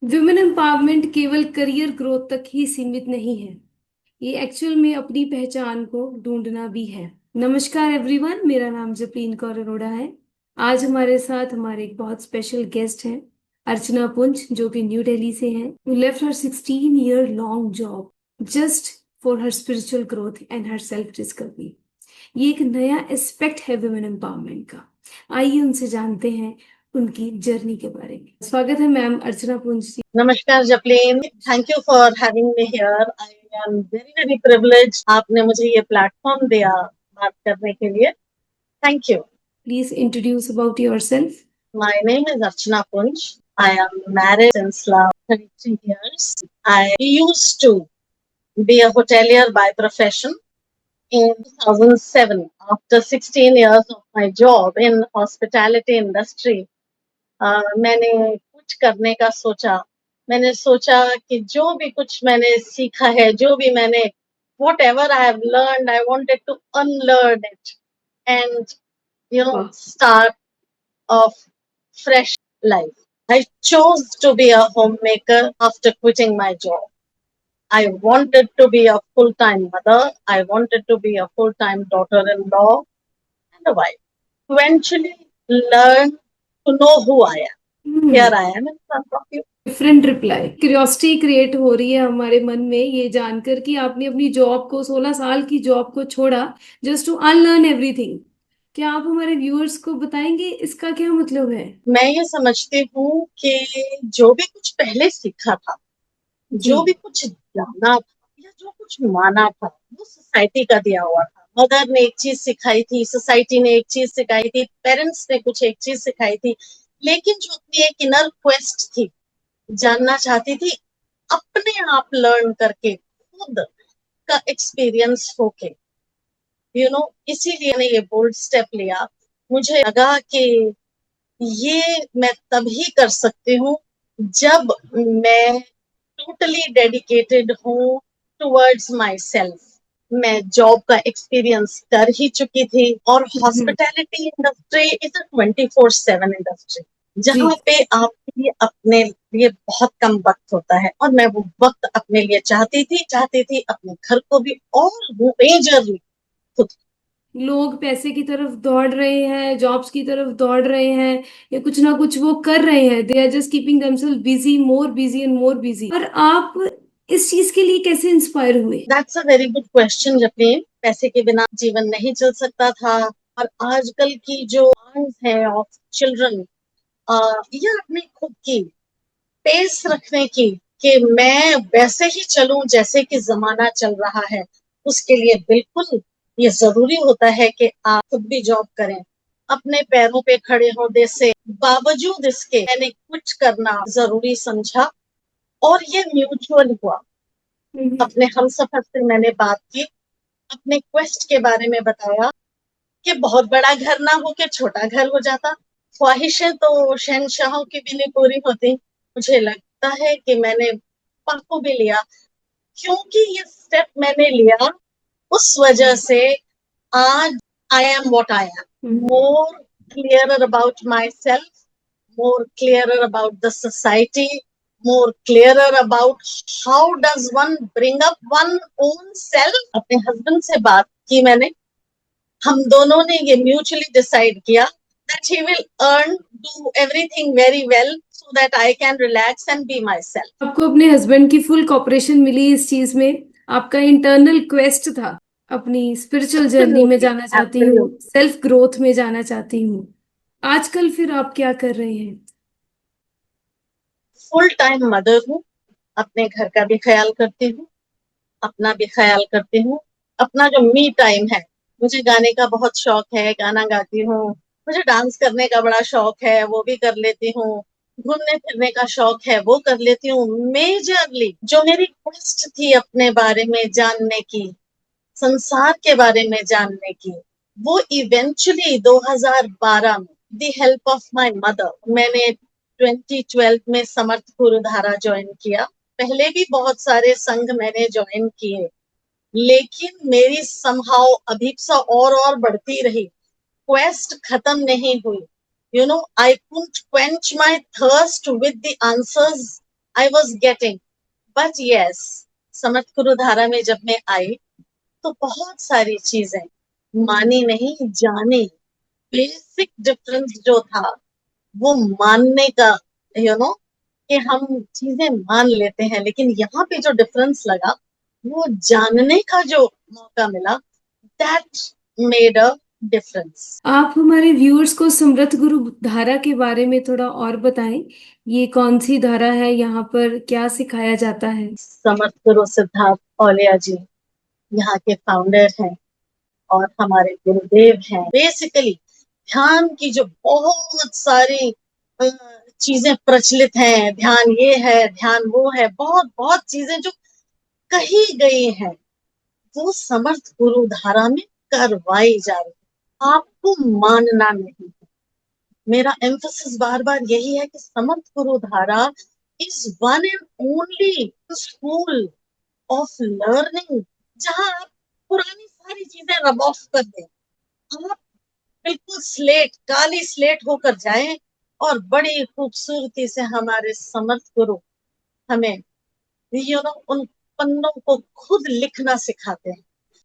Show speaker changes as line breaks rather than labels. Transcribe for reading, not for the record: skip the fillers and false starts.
Women empowerment केवल career growth तक ही सीमित नहीं है। ये एक्चुअल में अपनी पहचान को ढूंढना भी है। नमस्कार एवरीवन, मेरा नाम जपलीन कौर अरोड़ा है। आज हमारे साथ हमारे एक बहुत स्पेशल गेस्ट हैं, अर्चना पुंज, जो कि न्यू दिल्ली से हैं। who left her 16 year long job just for her spiritual growth and her self discovery। ये एक नया एस्पेक्ट है वुमेन एम्पावरमेंट का। आइए उनसे जानते हैं उनकी जर्नी के बारे में। स्वागत है मैम अर्चना पुंज जी।
नमस्कार Japleen, thank you for having me here. I am very very privilege, आपने मुझे ये प्लेटफॉर्म दिया बात करने के लिए। Thank you.
Please introduce about yourself.
My name is Archana Punj. I am married since last 33 years. I used to be a hotelier by profession. In 2007, after 16 years of my job in hospitality industry, मैंने कुछ करने का सोचा। मैंने सोचा कि जो भी कुछ मैंने सीखा है, जो भी मैंने whatever I have learned, I wanted to unlearn it and
वाह।
start a fresh life. I chose to be a homemaker after quitting my job. I wanted to be a full-time mother. I wanted to be a full-time daughter-in-law and a wife. Eventually learn to know who I am. Here I am in front of you.
Different reply. Curiosity create हो रही है हमारे मन में ये जानकर कि आपने अपनी जॉब को, 16 साल की जॉब को छोड़ा जस्ट टू अनलर्न एवरीथिंग। क्या आप हमारे व्यूअर्स को बताएंगे इसका क्या मतलब है?
मैं ये समझती हूँ कि जो भी कुछ पहले सीखा था,
जी।
जो भी कुछ जाना था या जो कुछ माना था, वो सोसाइटी का दिया हुआ था। मदर ने एक चीज सिखाई थी, सोसाइटी ने एक चीज सिखाई थी, पेरेंट्स ने कुछ एक चीज सिखाई थी, लेकिन जो अपनी एक इनर क्वेस्ट थी, जानना चाहती थी, अपने आप लर्न करके, खुद का एक्सपीरियंस होके, इसीलिए मैंने ये बोल्ड स्टेप लिया। मुझे लगा कि ये मैं तभी कर सकती हूँ जब मैं टोटली डेडिकेटेड हूँ टुवर्ड्स माई सेल्फ। मैं जॉब का एक्सपीरियंस कर ही चुकी थी और hospitality industry is a 24/7 industry,
जी।
जहाँ पे आपके लिए अपने लिए बहुत कम वक्त होता है, और मैं वो वक्त अपने लिए चाहती थी अपने घर को भी, और मेजरली खुद।
लोग पैसे की तरफ दौड़ रहे हैं, जॉब्स की तरफ दौड़ रहे हैं, या कुछ ना कुछ वो कर रहे हैं। They are just keeping themselves busy, more busy and more busy. और आप इस चीज के लिए कैसे इंस्पायर हुए?
That's a very good question Japneen. पैसे के बिना जीवन नहीं चल सकता था, और आजकल की जो डिमांड्स है ऑफ चिल्ड्रन, या अपनी खुद की पेस रखने की, कि मैं वैसे ही चलूं जैसे कि जमाना चल रहा है, उसके लिए बिल्कुल ये जरूरी होता है कि आप खुद भी जॉब करें, अपने पैरों पे खड़े होने से बावजूद इसके मैंने कुछ करना जरूरी समझा, और ये म्यूचुअल हुआ। अपने हमसफर से मैंने बात की, अपने क्वेस्ट के बारे में बताया कि बहुत बड़ा घर ना हो के छोटा घर हो जाता, ख्वाहिशें तो शहंशाहों की भी नहीं पूरी होती। मुझे लगता है कि मैंने पापू भी लिया, क्योंकि ये स्टेप मैंने लिया, उस वजह से आज I am what I am, more clearer about my self, more clearer about the society, more clearer about how does one bring up one own self। अपने हस्बैंड से बात की मैंने, हम दोनों ने ये म्यूचुअली डिसाइड किया that he will do everything very well so that I can relax and be myself।
आपको अपने हस्बैंड की फुल कॉपरेशन मिली इस चीज में? आपका इंटरनल क्वेस्ट था, अपनी स्पिरिचुअल जर्नी में
Absolutely,
जाना चाहती हूँ,
absolutely।
सेल्फ ग्रोथ में जाना चाहती हूँ। आजकल फिर आप क्या कर रहे हैं?
फुल टाइम मदर हूँ, अपने घर का भी ख्याल करती हूँ, अपना भी ख्याल करती हूँ। अपना जो मी टाइम है, मुझे गाने का बहुत शौक है, गाना गाती हूँ। मुझे डांस करने का बड़ा शौक है, वो भी कर लेती हूँ। घूमने फिरने का शौक है, वो कर लेती हूँ। मेजरली जो मेरी क्वेस्ट थी अपने बारे में जानने की, संसार के बारे में जानने की, वो इवेंचुअली 2012 में the help of my mother, मैंने 2012 में समर्थ गुरुद्वारा ज्वाइन किया। पहले भी बहुत सारे संघ मैंने ज्वाइन किए, लेकिन मेरी समहाउ अभिप्सा और बढ़ती रही, क्वेस्ट खत्म नहीं हुई। I couldn't quench my thirst with the answers I was getting, but yes, Samarth Gurudhara में जब मैं आई तो बहुत सारी चीजें मानी नहीं, जानी। बेसिक डिफरेंस जो था वो मानने का, यू नो, कि हम चीजें मान लेते हैं, लेकिन यहाँ पे जो डिफरेंस लगा वो जानने का जो मौका मिला, दैट मेड अ डिफरेंस।
आप हमारे व्यूअर्स को समृद्ध गुरु धारा के बारे में थोड़ा और बताएं। ये कौन सी धारा है, यहाँ पर क्या सिखाया जाता है?
समर्थ गुरु सिद्धार्थ औलिया जी यहाँ के फाउंडर हैं और हमारे गुरुदेव हैं। बेसिकली ध्यान की जो बहुत सारी चीजें प्रचलित हैं, ध्यान ये है, ध्यान वो है, बहुत बहुत चीजें जो कही गई हैं, वो समर्थ गुरु धारा में करवाई जा रही है। आपको मानना नहीं। मेरा एम्फोसिस बार बार यही है कि समर्थ गुरु धारा is one and only school of learning, जहां आप पुरानी सारी चीजें रब ऑफ कर दें, आप बिल्कुल स्लेट, काली स्लेट होकर जाएं और बड़ी खूबसूरती से हमारे समर्थ गुरु हमें, उन पन्नों को खुद लिखना सिखाते हैं।